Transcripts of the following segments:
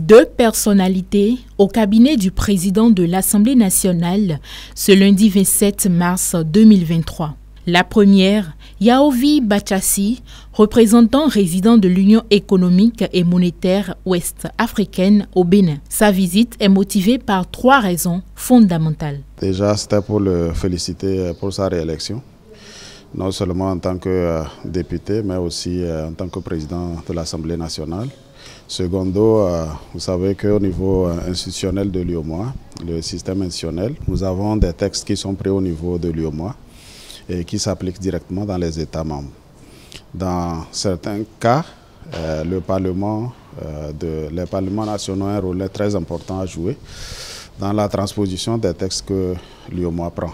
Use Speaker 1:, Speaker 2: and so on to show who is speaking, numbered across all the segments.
Speaker 1: Deux personnalités au cabinet du président de l'Assemblée nationale ce lundi 27 mars 2023. La première, Yaovi Bachassi, représentant résident de l'Union économique et monétaire ouest-africaine au Bénin. Sa visite est motivée par trois raisons fondamentales.
Speaker 2: Déjà, c'était pour le féliciter pour sa réélection, non seulement en tant que député, mais aussi en tant que président de l'Assemblée nationale. Secondo, vous savez qu'au niveau institutionnel de l'UEMOA, le système institutionnel, nous avons des textes qui sont pris au niveau de l'UEMOA et qui s'appliquent directement dans les États membres. Dans certains cas, les parlements nationaux ont un rôle très important à jouer dans la transposition des textes que l'UEMOA prend.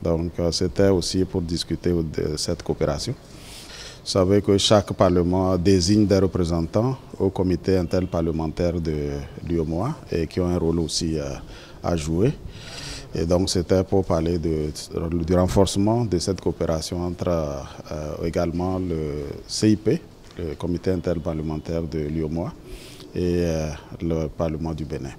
Speaker 2: Donc c'était aussi pour discuter de cette coopération. Vous savez que chaque parlement désigne des représentants au comité interparlementaire de l'UEMOA et qui ont un rôle aussi à jouer. Et donc c'était pour parler du renforcement de cette coopération entre également le CIP, le comité interparlementaire de l'UEMOA, et le Parlement du Bénin.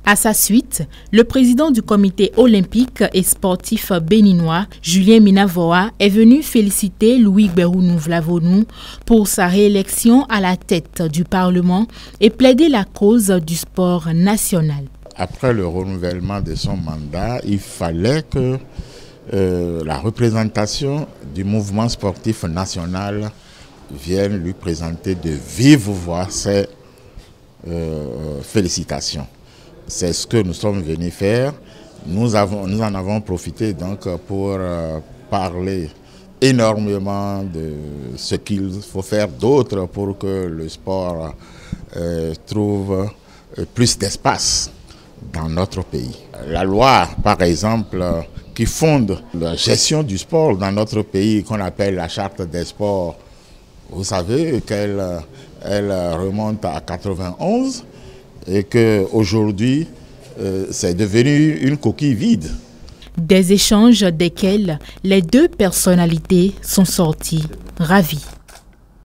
Speaker 1: À sa suite, le président du comité olympique et sportif béninois, Julien Minavoa, est venu féliciter Louis Gbérounou Vlavonou pour sa réélection à la tête du Parlement et plaider la cause du sport national.
Speaker 3: Après le renouvellement de son mandat, il fallait que la représentation du mouvement sportif national vienne lui présenter de vive voix ses félicitations. C'est ce que nous sommes venus faire. Nous en avons profité donc pour parler énormément de ce qu'il faut faire d'autre pour que le sport trouve plus d'espace dans notre pays. La loi, par exemple, qui fonde la gestion du sport dans notre pays, qu'on appelle la charte des sports, vous savez qu'elle remonte à 91 et qu'aujourd'hui, c'est devenu une coquille vide.
Speaker 1: Des échanges desquels les deux personnalités sont sorties ravies.